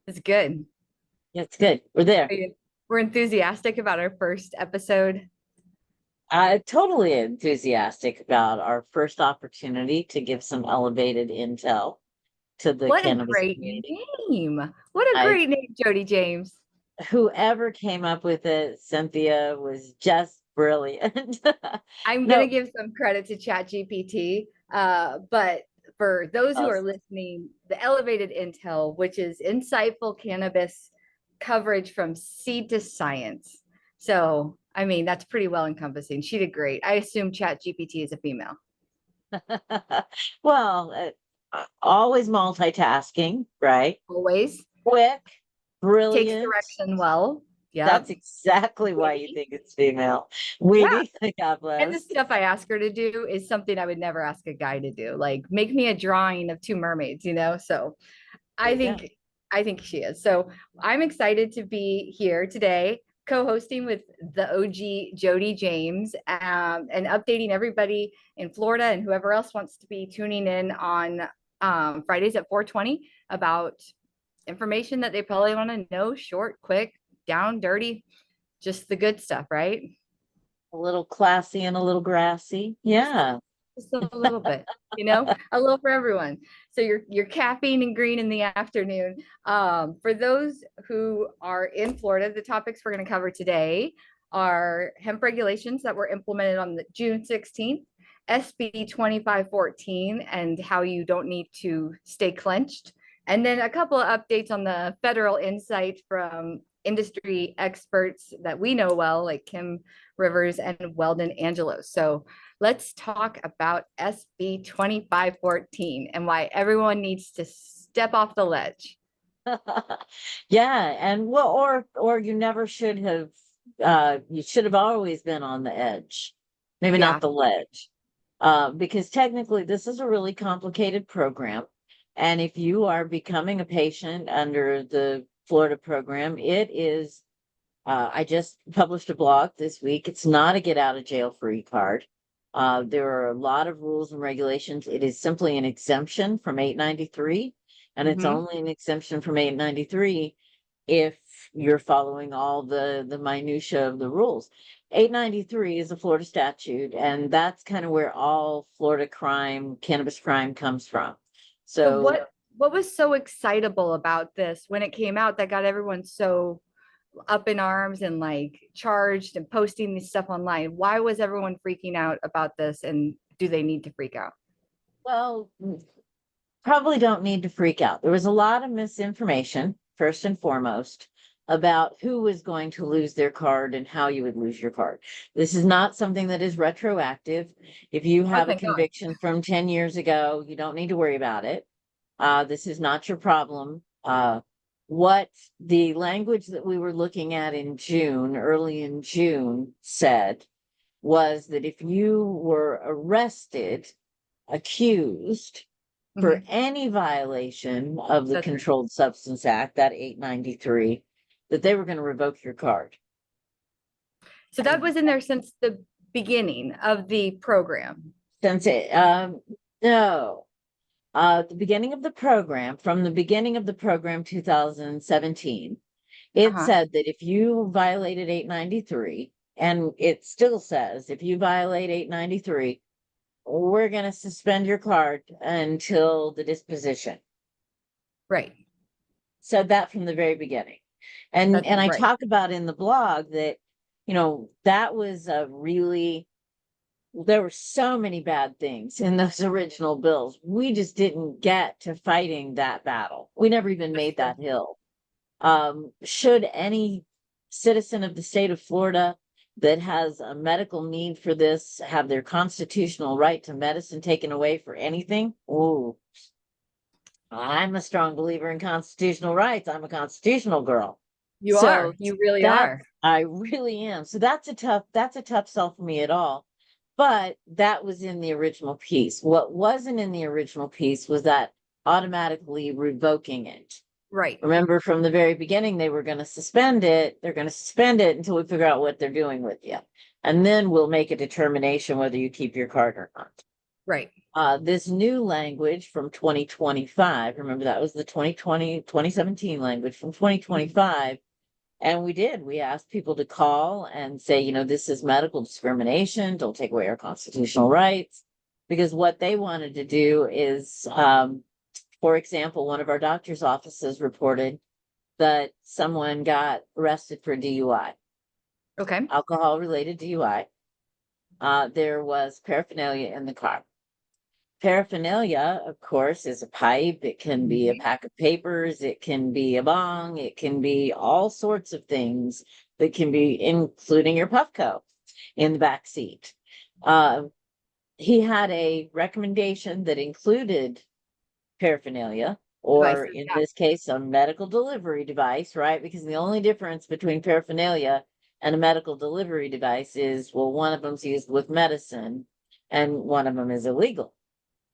It's good. Yeah, it's good. We're there. We're enthusiastic about our first episode. I'm totally enthusiastic about our first opportunity to give some elevated intel to the What a cannabis great community. name. What a I great name, Jodi James. Whoever came up with it, Cynthia, was just brilliant. I'm going to No, give some credit to ChatGPT. But for those who are us. listening, the elevated intel, which is insightful cannabis coverage from seed to science. So, I mean, that's pretty well encompassing. She did great. I assume ChatGPT is a female. Well, always multitasking, right? Always Quick, takes brilliant. direction well. Yep. That's exactly why you Witty. think it's female. Yeah. Witty, God And the bless. stuff I ask her to do is something I would never ask a guy to do. Like make me a drawing of two mermaids. So There I you go. think I think she is. So I'm excited to be here today, co-hosting with the OG Jodi James, and updating everybody in Florida and whoever else wants to be tuning in on Fridays at 4:20 about information that they probably want to know, short, quick, down, dirty, just the good stuff, right? A little classy and a little grassy. Just Yeah. just a little bit, a little for everyone. So your caffeine and green in the afternoon. For those who are in Florida, the topics we're going to cover today are hemp regulations that were implemented on the June 16th, SB 2514, and how you don't need to stay clenched. And then a couple of updates on the federal insight from industry experts that we know well, like Kim Rivers and Weldon Angelos. So let's talk about SB 2514 and why everyone needs to step off the ledge. Yeah, and well, or you never should have you should have always been on the edge. Maybe not Yeah. the ledge. Because technically this is a really complicated program. And if you are becoming a patient under the Florida program, it is I just published a blog this week. It's not a get out of jail free card. There are a lot of rules and regulations. It is simply an exemption from 893, and it's Mm-hmm. only an exemption from 893 if you're following all the minutia of the rules. 893 is a Florida statute, and that's kind of where all Florida crime, cannabis crime comes from. So So what was so excitable about this when it came out that got everyone so up in arms and like charged and posting this stuff online? Why was everyone freaking out about this, and do they need to freak out? well, probably don't need to freak out. There was a lot of misinformation, first and foremost, about who was going to lose their card and how you would lose your card. This is not something that is retroactive. If you Oh, have a thank God. conviction from 10 years ago, you don't need to worry about it. This is not your problem. What the language that we were looking at in June, early in June, said was that if you were arrested, accused, for Mhm. any violation of the That's right. Controlled Substance Act, that 893, that they were going to revoke your card. So that And was in there since the beginning of the program. since it, no, the beginning of the program, from the beginning of the program, 2017, it Uh-huh. said that if you violated 893, and it still says if you violate 893, we're going to suspend your card until the disposition. Right. Said that from the very beginning. And I Right. talk about in the blog that, that was a really, there were so many bad things in those original bills. We just didn't get to fighting that battle. We never even That's made true. that hill. Should any citizen of the state of Florida that has a medical need for this have their constitutional right to medicine taken away for anything? Oh, I'm a strong believer in constitutional rights. I'm a constitutional girl. You So are. You really that are. I really am. So that's a tough sell for me at all. But that was in the original piece. What wasn't in the original piece was that automatically revoking it. Right. Remember from the very beginning, they were going to suspend it. They're going to suspend it until we figure out what they're doing with you. And then we'll make a determination whether you keep your card or not. Right. This new language from 2025, remember that was the 2017 language from 2025. And we asked people to call and say, this is medical discrimination. Don't take away our constitutional rights. Because what they wanted to do is, for example, one of our doctor's offices reported that someone got arrested for DUI, Okay. alcohol related DUI. There was paraphernalia in the car. Paraphernalia, of course, is a pipe. It can be a pack of papers. It can be a bong. It can be all sorts of things that can be, including your Puffco in the back seat. He had a recommendation that included paraphernalia, or Devices. in Yeah. this case, a medical delivery device, right? Because the only difference between paraphernalia and a medical delivery device is, well, one of them's used with medicine and one of them is illegal.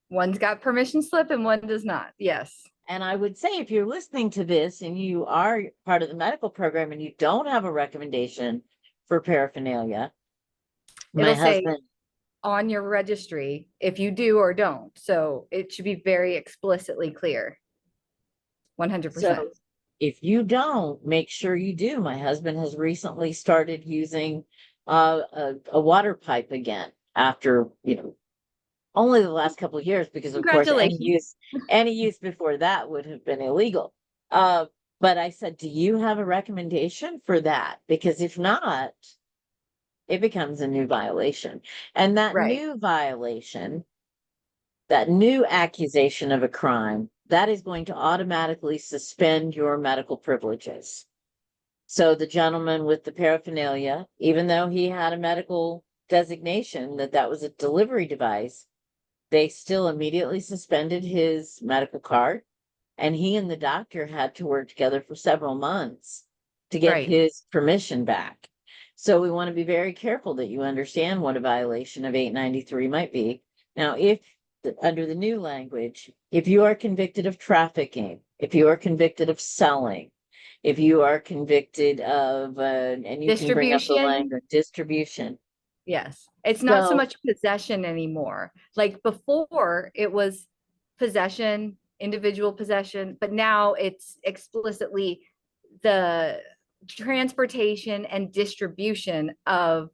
One's got permission slip and one does not. Yes. And I would say, if you're listening to this and you are part of the medical program and you don't have a recommendation for paraphernalia, my It'll say husband, on your registry if you do or don't. So it should be very explicitly clear. 100%. so if you don't, make sure you do. My husband has recently started using a water pipe again after, only the last couple of years, because of course any use before that would have been illegal. But I said, do you have a recommendation for that? Because if not, it becomes a new violation. And that Right. new violation, that new accusation of a crime, that is going to automatically suspend your medical privileges. So the gentleman with the paraphernalia, even though he had a medical designation that was a delivery device, they still immediately suspended his medical card, and he and the doctor had to work together for several months to get Right. his permission back. So we want to be very careful that you understand what a violation of 893 might be. Now, under the new language, if you are convicted of trafficking, if you are convicted of selling, if you are convicted of, and you can bring up the language, distribution. Yes. It's not so much possession anymore. Like before, it was possession, individual possession, but now it's explicitly the transportation and distribution of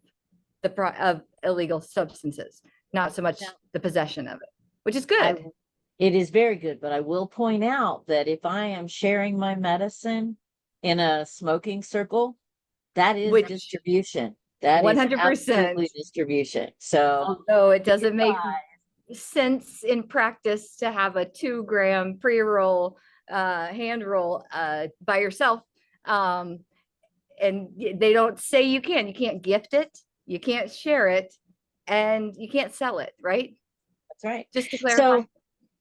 of illegal substances, not so much the possession of it, which is good. It is very good, but I will point out that if I am sharing my medicine in a smoking circle, that is distribution. That is 100% absolutely distribution. So, although it doesn't make sense in practice to have a 2-gram pre-roll, hand roll by yourself, and they don't say you can't gift it, you can't share it, and you can't sell it, right? That's right. Just to clarify. So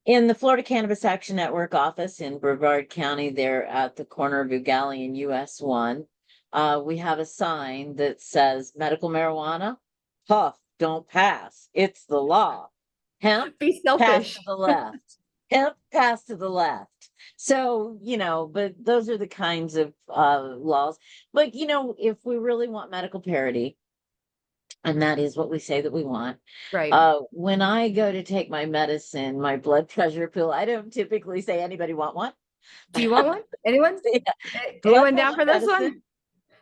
in the Florida Cannabis Action Network office in Brevard County, there at the corner of Ugali and US 1, we have a sign that says medical marijuana, puff, don't pass. It's the law. Hemp, be selfish. Pass to the left. Hemp, pass to the left. So, but those are the kinds of laws. But, if we really want medical parity, and that is what we say that we want. Right. When I go to take my medicine, my blood pressure pill, I don't typically say, anybody want one? Do you want one? Anyone? Yeah. Anyone down for this one?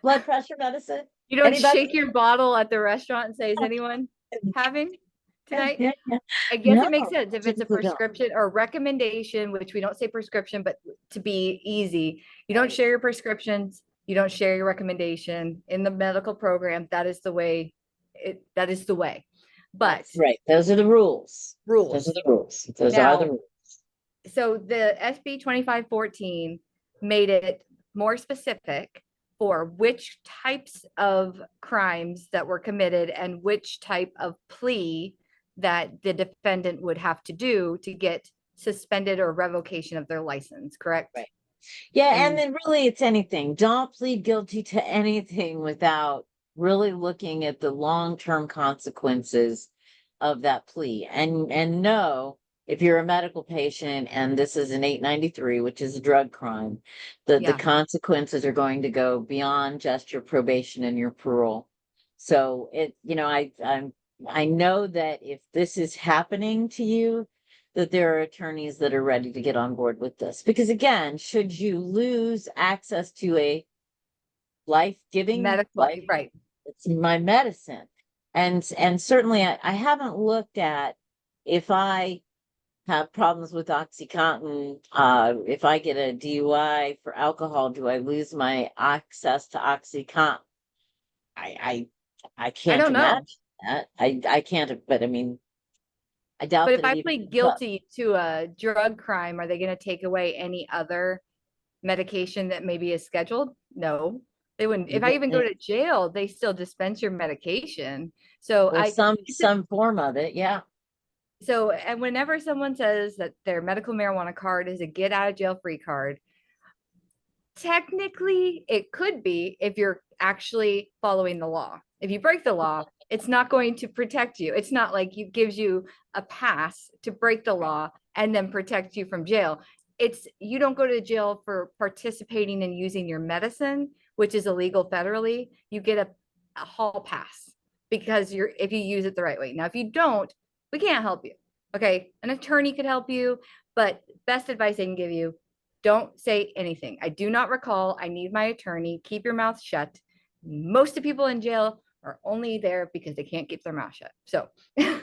Blood pressure medicine? You don't shake your bottle at the restaurant and say, is anyone having tonight? Yeah. I guess it makes sense if it's a prescription or recommendation, which we don't say prescription, but to be easy, you don't share your prescriptions, you don't share your recommendation in the medical program. That is the way. That is the way. But that's right. Those are the rules. Those are the rules. Those are the rules. So the SB 2514 made it more specific for which types of crimes that were committed and which type of plea that the defendant would have to do to get suspended or revocation of their license, correct? Right. Yeah, and then really it's anything. Don't plead guilty to anything without really looking at the long-term consequences of that plea. And know, if you're a medical patient and this is an 893, which is a drug crime, the consequences are going to go beyond just your probation and your parole. So I'm I know that if this is happening to you, that there are attorneys that are ready to get on board with this. Because again, should you lose access to a life-giving Medical, life, right. it's my medicine. And certainly I haven't looked at if I have problems with OxyContin, if I get a DUI for alcohol, do I lose my access to OxyContin? I I I can't don't imagine know. that. I can't, but I mean, I doubt But if that it I even plead comes up. guilty to a drug crime, are they going to take away any other medication that maybe is scheduled? No, they wouldn't. You If I would even go think, to jail, they still dispense your medication. So well, some form of it, yeah. and whenever someone says that their medical marijuana card is a get out of jail free card, technically it could be if you're actually following the law. If you break the law, it's not going to protect you. It's not like it gives you a pass to break the law and then protect you from jail. It's you don't go to jail for participating in using your medicine, which is illegal federally. You get a hall pass because you're if you use it the right way. Now, if you don't, we can't help you. Okay, an attorney could help you, but best advice I can give you, don't say anything. I do not recall. I need my attorney. Keep your mouth shut. Most of people in jail are only there because they can't keep their mouth shut. So, Right.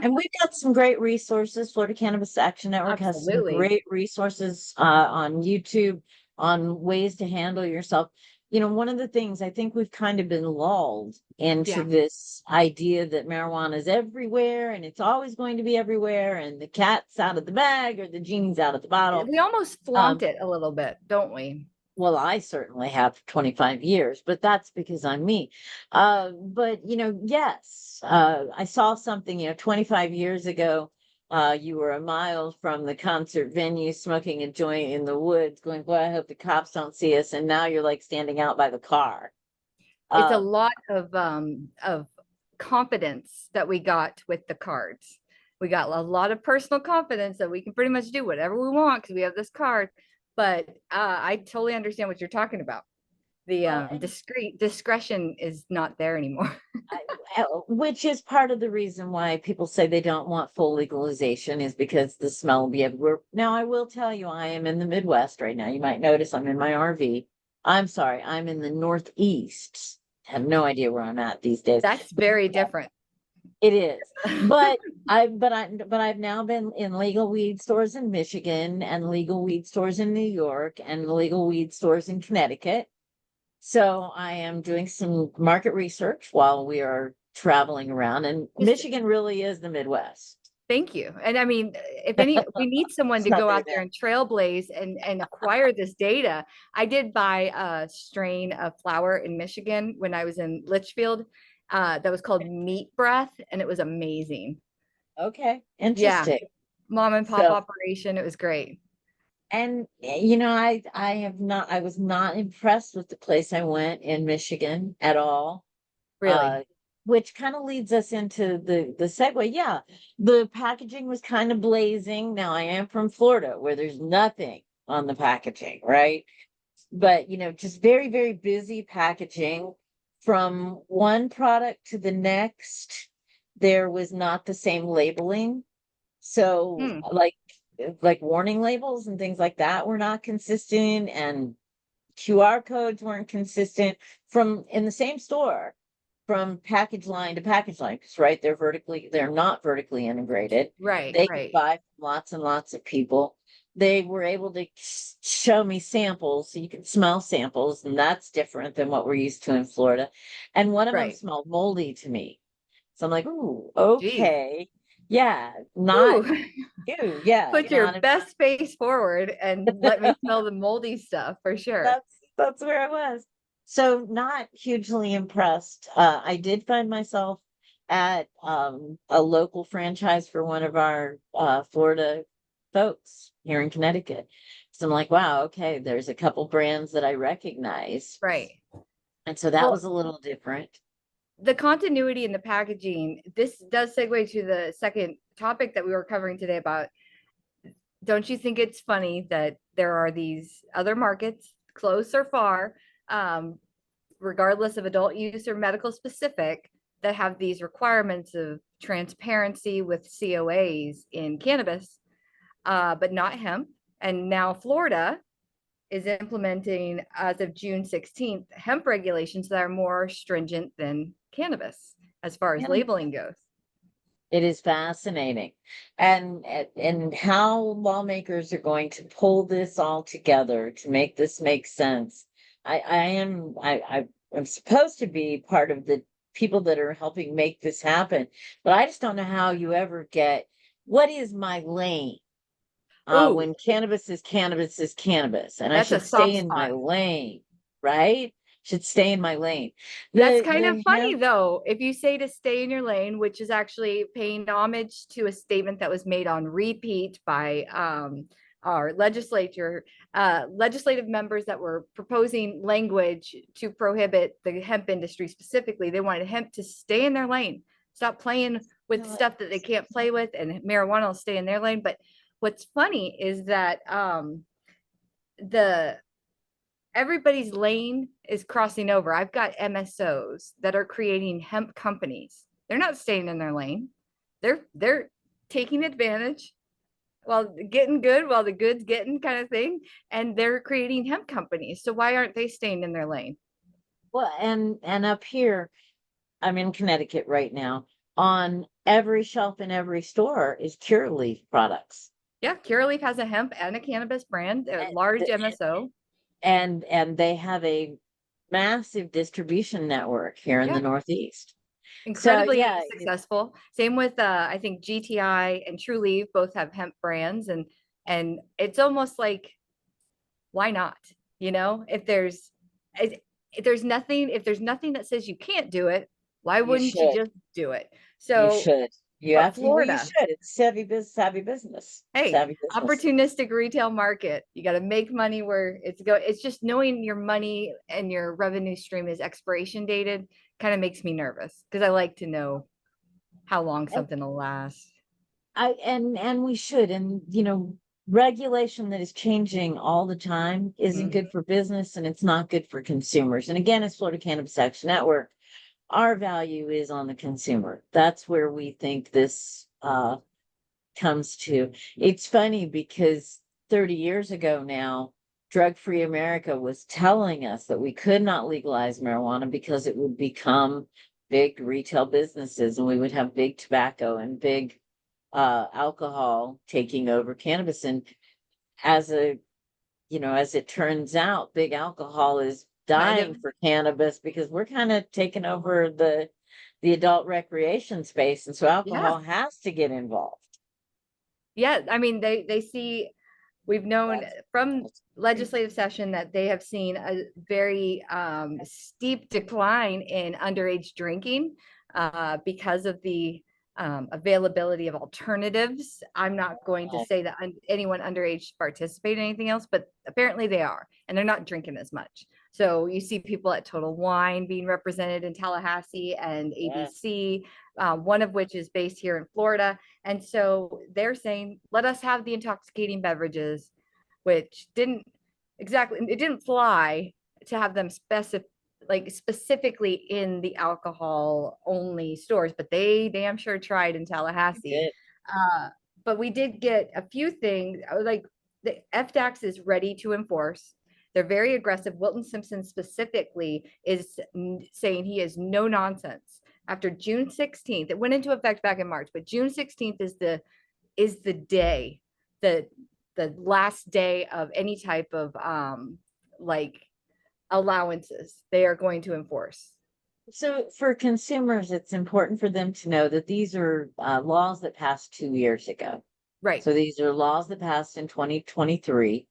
And we've got some great resources. Florida Cannabis Action Network has some absolutely. great resources on YouTube on ways to handle yourself. You know, one of the things I think we've kind of been lulled into Yeah. this idea that marijuana is everywhere and it's always going to be everywhere, and the cat's out of the bag or the genie's out of the bottle. We almost flaunt Um, it a little bit, don't we? well, I certainly have 25 years, but that's because I'm me. But yes, I saw something, 25 years ago, you were a mile from the concert venue smoking a joint in the woods, going, boy, I hope the cops don't see us. And now you're like standing out by the car. It's a Um, lot of confidence that we got with the cards. We got a lot of personal confidence that we can pretty much do whatever we want because we have this card. But I totally understand what you're talking about. The well, and discreet discretion is not there anymore. which is part of the reason why people say they don't want full legalization, is because the smell will be everywhere. Now, I will tell you, I am in the Midwest right now. You might notice I'm in my RV. I'm sorry, I'm in the Northeast. Have no idea where I'm at these days. That's very different. It is. But I've now been in legal weed stores in Michigan and legal weed stores in New York and legal weed stores in Connecticut. So I am doing some market research while we are traveling around, and Just Michigan really is the Midwest. thank you. And I mean, if any, we need someone It's to not go very out bad. there and trailblaze and acquire this data. I did buy a strain of flower in Michigan when I was in Litchfield, that was called Meat Breath, and it was amazing. Okay, Yeah, interesting. mom and pop So, operation. It was great. and I was not impressed with the place I went in Michigan at all. Really. Uh, which kind of leads us into the segue. Yeah, the packaging was kind of blazing. Now I am from Florida, where there's nothing on the packaging, right? But just very, very busy packaging from one product to the next. There was not the same labeling. So Hmm. like warning labels and things like that were not consistent, and QR codes weren't consistent from in the same store, from package line to package line, because right, they're not vertically integrated. Right, They could right, buy from lots and lots of people. They were able to show me samples so you can smell samples, and that's different than what we're used to in Florida. And one of them right. smelled moldy to me. So I'm like, ooh, Geez. okay. Yeah, not Ooh. you. Yeah, Put your best face forward and let me smell the moldy stuff for sure. that's where I was. So not hugely impressed. I did find myself at a local franchise for one of our Florida folks here in Connecticut. So I'm like, wow, okay, there's a couple brands that I recognize. Right. And so that Well, was a little different. the continuity in the packaging, this does segue to the second topic that we were covering today about, don't you think it's funny that there are these other markets, close or far, regardless of adult use or medical specific, that have these requirements of transparency with COAs in cannabis, but not hemp. And now Florida is implementing, as of June 16th, hemp regulations that are more stringent than cannabis as far as labeling goes. It is fascinating. And how lawmakers are going to pull this all together to make this make sense. I'm supposed to be part of the people that are helping make this happen, but I just don't know how you ever get what is my lane. Ooh, When cannabis is cannabis is cannabis, and I that's a should stay soft in my spot. lane, right? Should stay in my lane. That's kind of The funny hemp, though, if you say to stay in your lane, which is actually paying homage to a statement that was made on repeat by our legislative members that were proposing language to prohibit the hemp industry specifically. They wanted hemp to stay in their lane, stop playing with stuff that they can't play with, and marijuana will stay in their lane. But what's funny is that the everybody's lane is crossing over. I've got MSOs that are creating hemp companies. They're not staying in their lane. They're taking advantage while getting good while the good's getting kind of thing. And they're creating hemp companies. So why aren't they staying in their lane? well, and up here, I'm in Connecticut right now. On every shelf in every store is Curaleaf products. Yeah, Curaleaf has a hemp and a cannabis brand, a large MSO. And they have a massive distribution network here in the Yeah, Northeast. So incredibly yeah, successful. Same with I think GTI and True Leaf both have hemp brands, and it's almost like, why not? You know, if there's nothing that says you can't do it, why you wouldn't you should. just do it? You So, should. You but absolutely you Florida, should. It's savvy business. hey, Savvy business. opportunistic retail market. You got to make money where it's just knowing your money and your revenue stream is expiration dated kind of makes me nervous because I like to know how long And something will last. and we should. And regulation that is changing all the time isn't Mhm. good for business and it's not good for consumers. And again, as Florida Cannabis Action Network, our value is on the consumer. That's where we think this comes to. It's funny because 30 years ago now, Drug Free America was telling us that we could not legalize marijuana because it would become big retail businesses and we would have big tobacco and big alcohol taking over cannabis. And as a as it turns out, big alcohol is Kind of, dying for cannabis because we're kind of taking over the adult recreation space, and so yeah. alcohol has to get involved. Yeah, I mean, they see, we've known That's, from that's legislative session that they have seen a very steep decline in underage drinking because of the availability of alternatives. I'm not going to say that anyone underage participate in anything else, but apparently they are, and they're not drinking as much. So you see people at Total Wine being represented in Tallahassee and yeah, ABC, one of which is based here in Florida. And so they're saying, let us have the intoxicating beverages, which didn't exactly, it didn't fly to have them specifically in the alcohol only stores, but they damn sure tried in you Tallahassee. did. Uh, but we did get a few things like the FDAX is ready to enforce. They're very aggressive. Wilton Simpson specifically is saying he is no nonsense. After June 16th, it went into effect back in March, but June 16th is the day, the the last day of any type of like allowances they are going to enforce. So for consumers, it's important for them to know that these are laws that passed 2 years ago. Right. So these are laws that passed in 2023,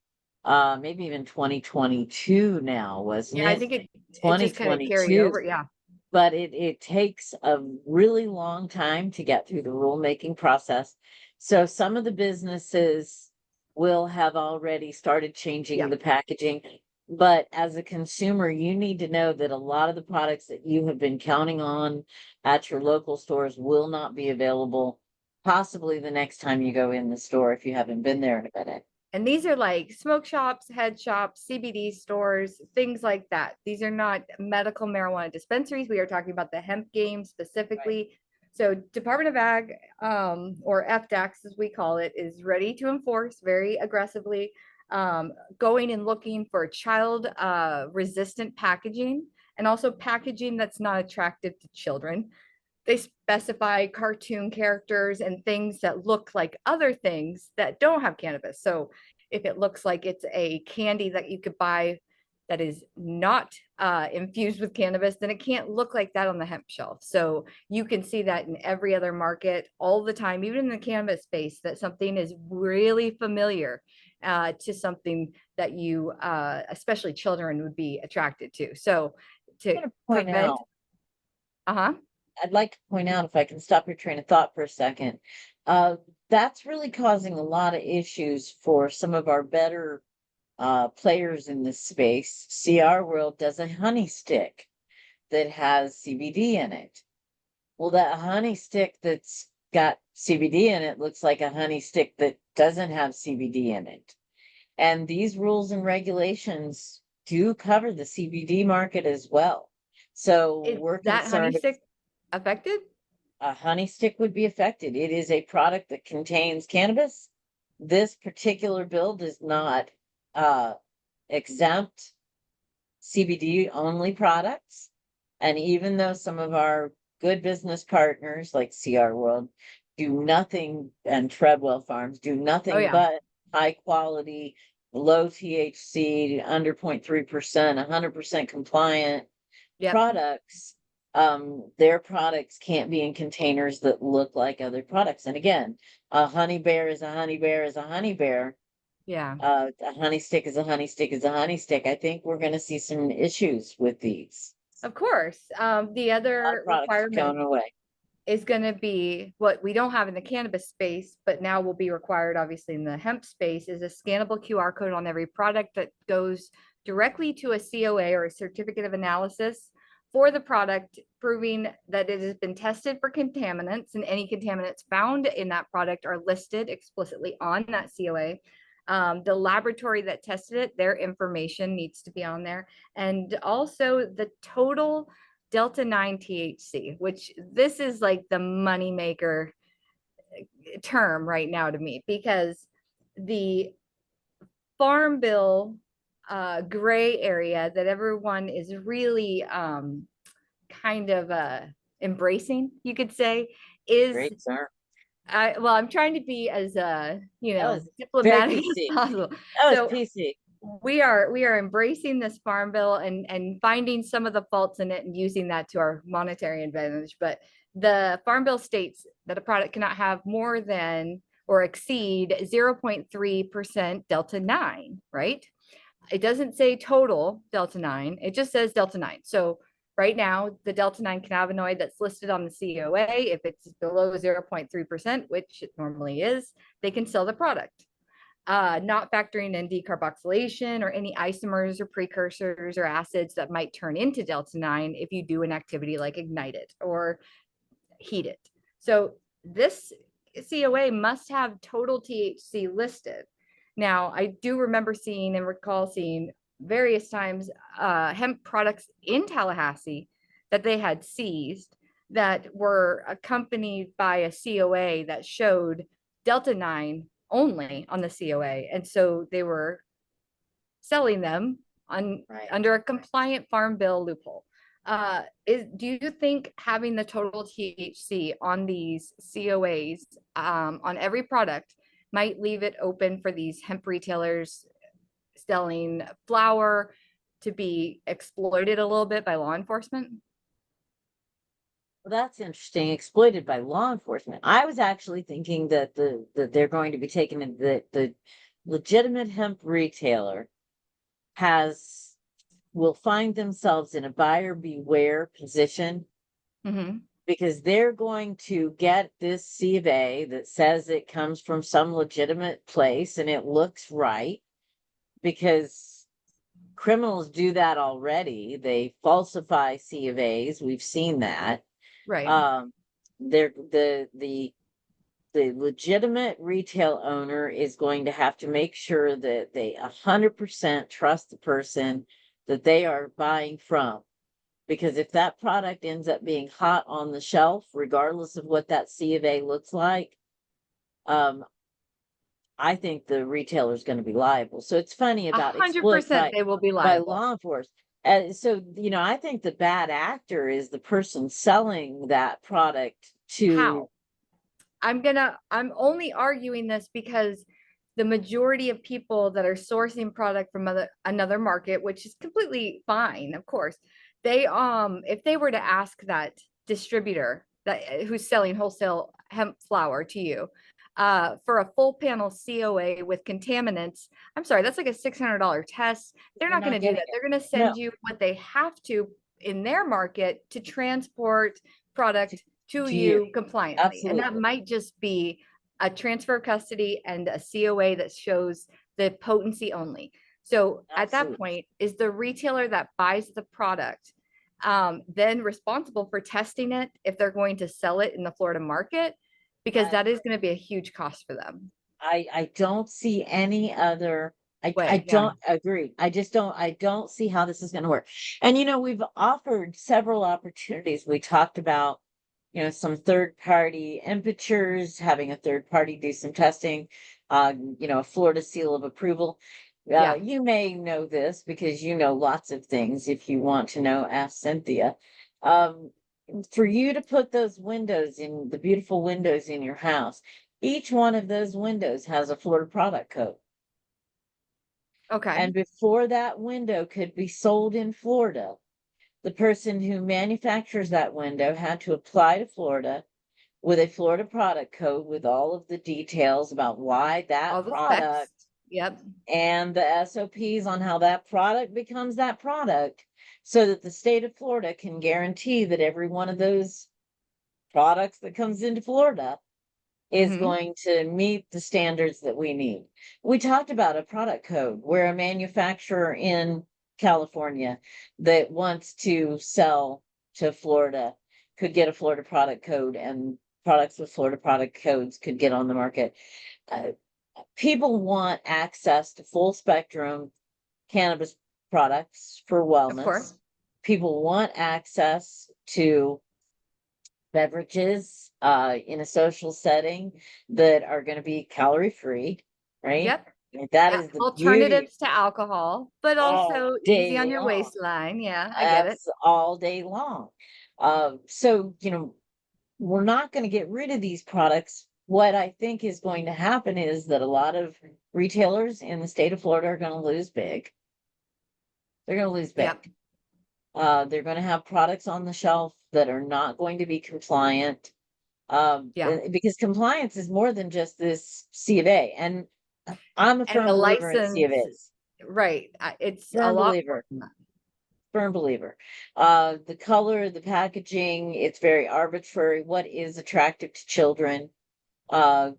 maybe even 2022 now, wasn't Yeah, I it? think it just kind of carried 2022. over. Yeah. But it takes a really long time to get through the rulemaking process. So some of the businesses will have already started changing Yeah. the packaging. But as a consumer, you need to know that a lot of the products that you have been counting on at your local stores will not be available possibly the next time you go in the store if you haven't been there in a minute. And these are like smoke shops, head shops, CBD stores, things like that. These are not medical marijuana dispensaries. We are talking about the hemp game Right. specifically. So Department of Ag, or FDAX as we call it, is ready to enforce very aggressively, going and looking for child resistant packaging, and also packaging that's not attractive to children. They specify cartoon characters and things that look like other things that don't have cannabis. So if it looks like it's a candy that you could buy that is not infused with cannabis, then it can't look like that on the hemp shelf. So you can see that in every other market all the time, even in the cannabis space, that something is really familiar to something that you, especially children, would be attracted to. So I'm to going to point prevent, out, uh-huh. I'd like to point out, if I can stop your train of thought for a second, uh, that's really causing a lot of issues for some of our better players in this space. CR World does a honey stick that has CBD in it. Well, that honey stick that's got CBD in it looks like a honey stick that doesn't have CBD in it. And these rules and regulations do cover the CBD market as well. So Is we're that honey concerned if stick affected? a honey stick would be affected. It is a product that contains cannabis. This particular bill does not uh, exempt CBD only products. And even though some of our good business partners like CR World do nothing, and Treadwell Farms do Oh nothing yeah. but high quality, low THC, under 0.3%, 100% compliant Yep. products, their products can't be in containers that look like other products. And again, a honey bear is a honey bear is a honey bear. Yeah. A honey stick is a honey stick is a honey stick. I think we're going to see some issues with these. Of course. The A lot of other products are requirement going away. is going to be what we don't have in the cannabis space, but now will be required, obviously, in the hemp space, is a scannable QR code on every product that goes directly to a COA, or a certificate of analysis, for the product, proving that it has been tested for contaminants, and any contaminants found in that product are listed explicitly on that COA. The laboratory that tested it, their information needs to be on there. And also the total Delta 9 THC, which this is like the moneymaker term right now to me, because the farm bill gray area that everyone is really kind of embracing, you could say, is, Great, sir. well, I'm trying to be as That was very diplomatic as PC. possible. That was So PC. we are embracing this farm bill, and finding some of the faults in it and using that to our monetary advantage. But the farm bill states that a product cannot have more than or exceed 0.3% delta 9, right? It doesn't say total delta 9, it just says delta 9. So right now, the delta 9 cannabinoid that's listed on the COA, if it's below 0.3%, which it normally is, they can sell the product, not factoring in decarboxylation or any isomers or precursors or acids that might turn into delta 9 if you do an activity like ignite it or heat it. So this COA must have total THC listed. Now, I do remember seeing and recall seeing various times hemp products in Tallahassee that they had seized that were accompanied by a COA that showed Delta 9 only on the COA. And so they were selling them Right. under a compliant farm bill loophole. Do you think having the total THC on these COAs, on every product, might leave it open for these hemp retailers selling flower to be exploited a little bit by law enforcement? Well, that's interesting. Exploited by law enforcement. I was actually thinking that that they're going to be taking the legitimate hemp retailer has will find themselves in a buyer beware position, Mm-hmm. because they're going to get this C of A that says it comes from some legitimate place and it looks right, because criminals do that already. They falsify C of A's. We've seen that. Right. Um, they're the the legitimate retail owner is going to have to make sure that they 100% trust the person that they are buying from. Because if that product ends up being hot on the shelf, regardless of what that C of A looks like, um, I think the retailer is going to be liable. So it's funny A about hundred exploit percent they will be by liable. law enforcement. So, I think the bad actor is the person selling that product to. How? I'm only arguing this because the majority of people that are sourcing product from another market, which is completely fine, of course, they if they were to ask that distributor that who's selling wholesale hemp flour to you for a full panel COA with contaminants, I'm sorry, that's like a $600 test. They're You're not not going to do getting that. it. They're going to No, send you what they have to in their market to transport to, product to to you. you compliantly. And that Absolutely. might just be a transfer of custody and a COA that shows the potency only. So at that Absolutely. point, is the retailer that buys the product then responsible for testing it if they're going to sell it in the Florida market? Because I, that is going to be a huge cost for them. I don't see any other. I Way, yeah, don't agree. I don't see how this is going to work. And we've offered several opportunities. We talked about, some third party temperatures, having a third party do some testing, a Florida seal of approval. yeah, You may know this because you know lots of things. If you want to know, ask Cynthia. Um, for you to put those windows in, the beautiful windows in your house, each one of those windows has a Florida product code. okay, And before that window could be sold in Florida, the person who manufactures that window had to apply to Florida with a Florida product code with all of the details about why all that the specs, product yep, and the SOPs on how that product becomes that product, so that the state of Florida can guarantee that every one of those products that comes into Florida is mm-hmm. going to meet the standards that we need. We talked about a product code where a manufacturer in California that wants to sell to Florida could get a Florida product code, and products with Florida product codes could get on the market. Uh, People want access to full spectrum cannabis products for Of course, wellness. People want access to beverages in a social setting that are going to be calorie free, right? yep. And that is the beauty Alternatives to alcohol, but all also day easy on your long. waistline. Yeah, I get it. That's all day long. So, we're not going to get rid of these products. What I think is going to happen is that a lot of retailers in the state of Florida are going to lose big. They're going to lose Yep. big. They're going to have products on the shelf that are not going to be compliant. Yeah. Because compliance is more than just this C of A. And I'm a And firm the believer in C of license, A's. right. It's a Firm lot more believer. than that. Firm believer. The color, the packaging, it's very arbitrary. What is attractive to children? Are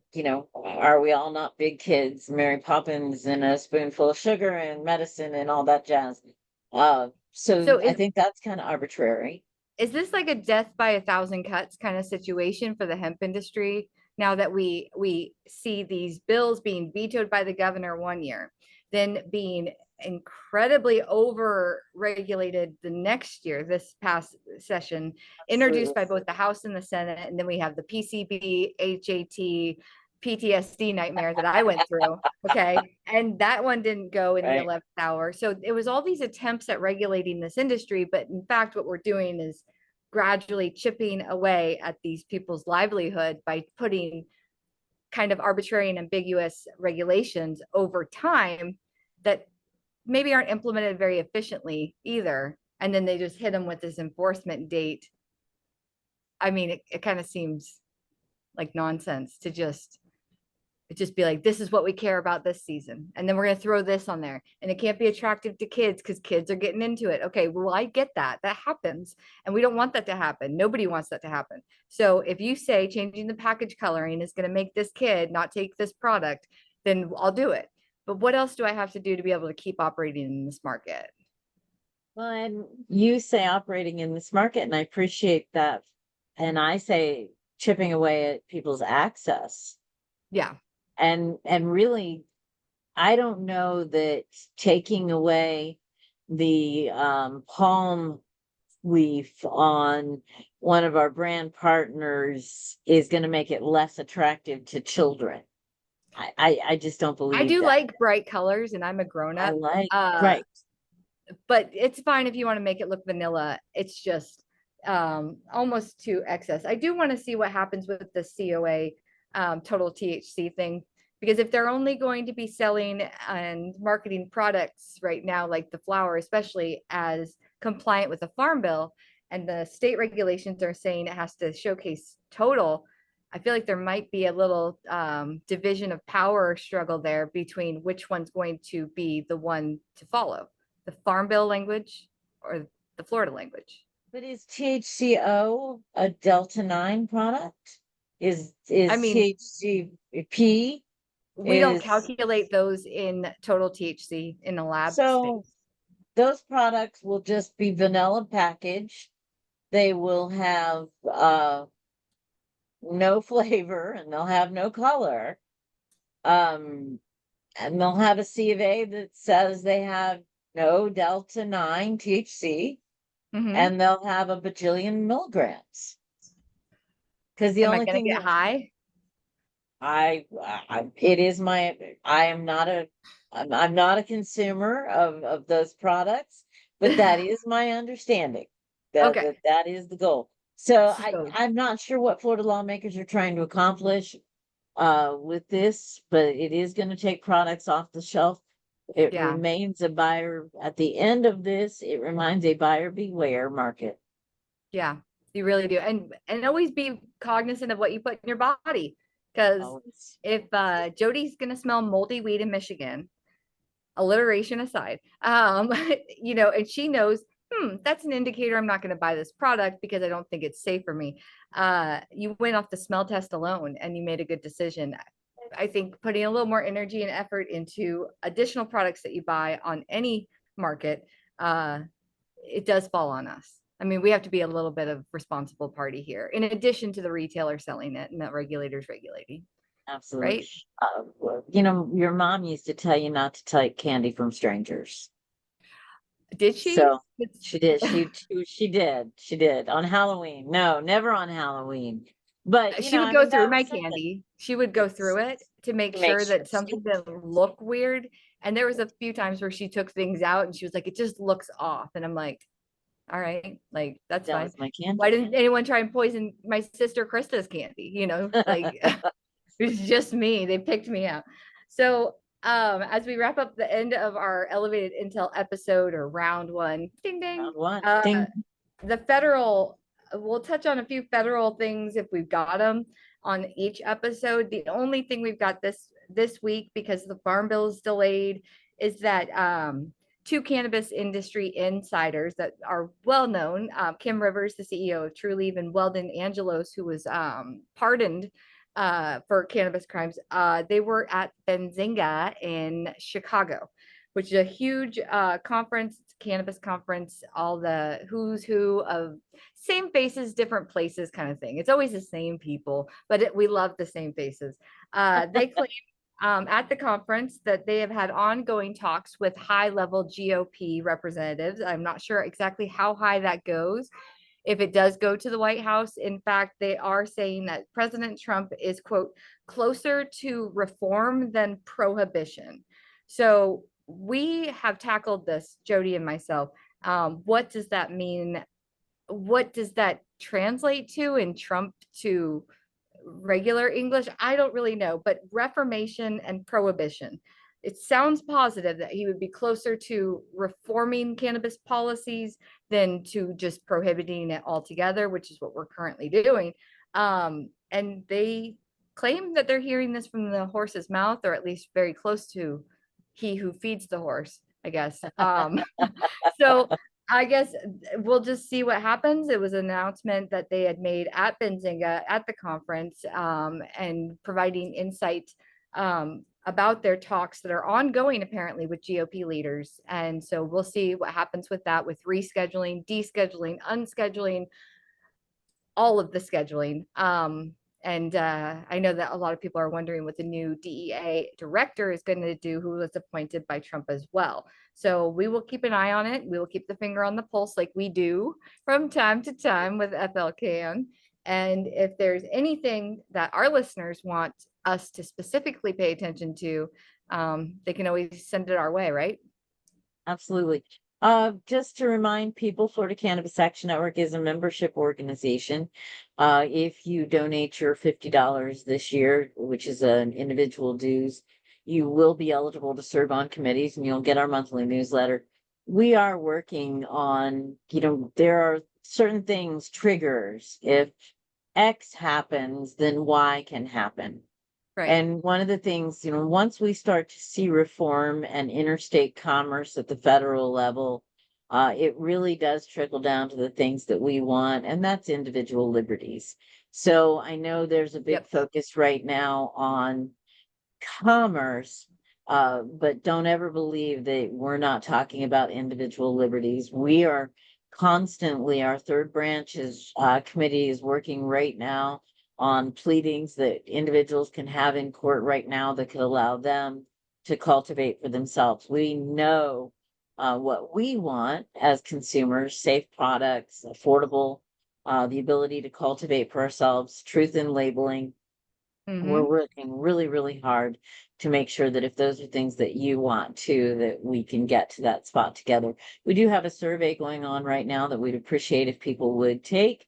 we all not big kids? Mary Poppins and a spoonful of sugar and medicine and all that jazz. So So I think that's kind of arbitrary. is this like a death by a thousand cuts kind of situation for the hemp industry now that we see these bills being vetoed by the governor one year, then being incredibly over regulated the next year, this past session, introduced Absolutely. by both the House and the Senate, and then we have the PCB, HAT, PTSD nightmare that I went through. Okay. And that one didn't go in the Right. 11th hour. So it was all these attempts at regulating this industry. But in fact, what we're doing is gradually chipping away at these people's livelihood by putting kind of arbitrary and ambiguous regulations over time that maybe aren't implemented very efficiently either. And then they just hit them with this enforcement date. I mean, it kind of seems like nonsense to just be like, this is what we care about this season. And then we're going to throw this on there. And it can't be attractive to kids because kids are getting into it. Okay, well, I get that. That happens. And we don't want that to happen. Nobody wants that to happen. So if you say changing the package coloring is going to make this kid not take this product, then I'll do it. But what else do I have to do to be able to keep operating in this market? Well, and you say operating in this market, and I appreciate that. And I say chipping away at people's access. Yeah. And really, I don't know that taking away the palm leaf on one of our brand partners is going to make it less attractive to children. I just don't I believe do that. like bright colors and I'm a grown I up. like, Uh, right. but it's fine if you want to make it look vanilla. It's just almost to excess. I do want to see what happens with the COA total THC thing, because if they're only going to be selling and marketing products right now, like the flower, especially as compliant with the Farm Bill, and the state regulations are saying it has to showcase total, I feel like there might be a little division of power struggle there between which one's going to be the one to follow, the Farm Bill language or the Florida language. But is THCO a Delta 9 product? I Is mean, THCP we don't is calculate those in total THC in a lab so space. those products will just be vanilla packaged. They will have no flavor and they'll have no color. Um, and they'll have a C of A that says they have no Delta 9 THC, Mm-hmm. and they'll have a bajillion milligrams. Because the Am I only going to thing get that high? it is my, I am not a, I'm not a consumer of those products, but that is my understanding that Okay. that is the goal. So So, I'm not sure what Florida lawmakers are trying to accomplish with this, but it is going to take products off the shelf. It yeah, remains a buyer at the end of this. It remains a buyer beware market. yeah, you really do. And always be cognizant of what you put in your body. Because Always. if Jodi's going to smell moldy weed in Michigan, alliteration aside, and she knows, that's an indicator I'm not going to buy this product because I don't think it's safe for me. You went off the smell test alone and you made a good decision. I think putting a little more energy and effort into additional products that you buy on any market, uh, it does fall on us. I mean, we have to be a little bit of responsible party here, in addition to the retailer selling it and the regulators regulating, Absolutely. right? Your mom used to tell you not to take candy from strangers. Did she? So she did. She did. She did on Halloween. No, never on Halloween. But She would I go mean, through that my was something. candy. She would go It's through it to make to make sure sure. that something didn't look weird. And there was a few times where she took things out and she was like, it just looks off. And I'm like, all right, like that's That fine. was my candy. Why didn't anyone try and poison my sister Krista's candy? Like it was just me. They picked me out. So as we wrap up the end of our elevated intel episode, or round one, ding ding, Round one. uh Ding. the federal, we'll touch on a few federal things if we've got them on each episode. The only thing we've got this week, because the Farm Bill is delayed, is that two cannabis industry insiders that are well known, Kim Rivers, the CEO of Trulieve, and Weldon Angelos, who was pardoned for cannabis crimes, they were at Benzinga in Chicago, which is a huge conference, cannabis conference, all the who's who of same faces, different places kind of thing. It's always the same people, but we love the same faces. They claim at the conference that they have had ongoing talks with high level GOP representatives. I'm not sure exactly how high that goes, if it does go to the White House. In fact, they are saying that President Trump is, quote, closer to reform than prohibition. So we have tackled this, Jodi and myself. What does that mean? What does that translate to in Trump to regular English? I don't really know, but reformation and prohibition. It sounds positive that he would be closer to reforming cannabis policies than to just prohibiting it altogether, which is what we're currently doing. And they claim that they're hearing this from the horse's mouth, or at least very close to he who feeds the horse, I guess. So I guess we'll just see what happens. It was an announcement that they had made at Benzinga at the conference, and providing insight about their talks that are ongoing apparently with GOP leaders. And so we'll see what happens with that, with rescheduling, descheduling, unscheduling, all of the scheduling. And I know that a lot of people are wondering what the new DEA director is going to do, who was appointed by Trump as well. So we will keep an eye on it. We will keep the finger on the pulse like we do from time to time with FLCAN. And if there's anything that our listeners want us to specifically pay attention to, they can always send it our way, right? Absolutely. Just to remind people, Florida Cannabis Action Network is a membership organization. If you donate your $50 this year, which is an individual dues, you will be eligible to serve on committees and you'll get our monthly newsletter. We are working on, there are certain things, triggers. If X happens, then Y can happen. Right. And one of the things, once we start to see reform and interstate commerce at the federal level, it really does trickle down to the things that we want, and that's individual liberties. So I know there's a big Yep. focus right now on commerce, but don't ever believe that we're not talking about individual liberties. We are constantly, our third branch's committee is working right now on pleadings that individuals can have in court right now that could allow them to cultivate for themselves. We know what we want as consumers: safe products, affordable, the ability to cultivate for ourselves, truth in labeling. We're Mm-hmm. working really, really hard to make sure that if those are things that you want too, that we can get to that spot together. We do have a survey going on right now that we'd appreciate if people would take.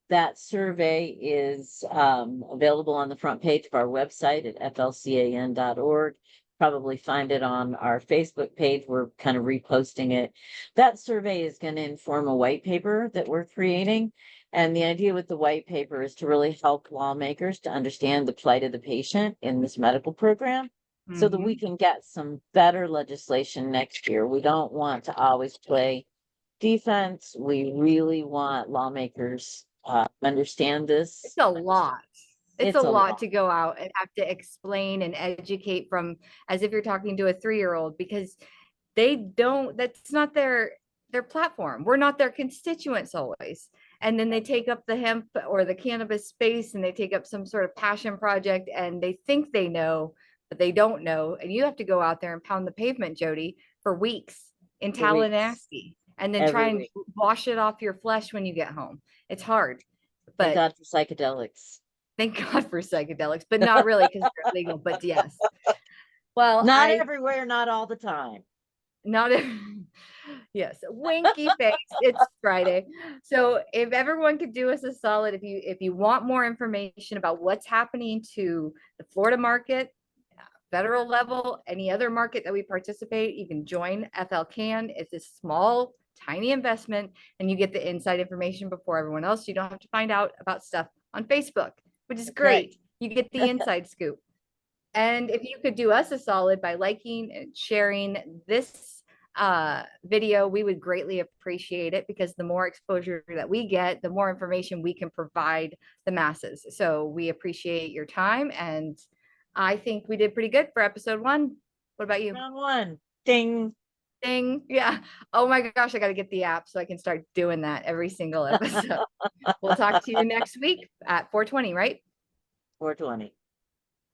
That survey is available on the front page of our website at flcan.org. Probably find it on our Facebook page. We're kind of reposting it. That survey is going to inform a white paper that we're creating. And the idea with the white paper is to really help lawmakers to understand the plight of the patient in this medical program so that we Mm-hmm. can get some better legislation next year. We don't want to always play defense. We really want lawmakers understand It's this. a lot. It's a It's a lot lot. to go out and have to explain and educate from, as if you're talking to a 3-year-old, because they don't, that's not their platform. We're not their constituents always. And then they take up the hemp or the cannabis space and they take up some sort of passion project and they think they know, but they don't know. And you have to go out there and pound the pavement, Jodi, for weeks in For weeks, Tallahassee and then try every and week. wash it off your flesh when you get home. It's hard, Thank but God for psychedelics. thank God for psychedelics, but not really because they're illegal. But yes. Well, Not I everywhere, not all the time. not a, yes, winky face. It's Friday. So if everyone could do us a solid, if you want more information about what's happening to the Florida market, federal level, any other market that we participate, you can join FLCAN. It's a small, tiny investment, and you get the inside information before everyone else. You don't have to find out about stuff on Facebook, which is That's right. great. You get the inside scoop. And if you could do us a solid by liking and sharing this video, we would greatly appreciate it, because the more exposure that we get, the more information we can provide the masses. So we appreciate your time, and I think we did pretty good for episode 1. What about you? Round one. Ding. Ding. Yeah. Oh my gosh, I got to get the app so I can start doing that every single episode. We'll talk to you next week at 4:20, right? 420.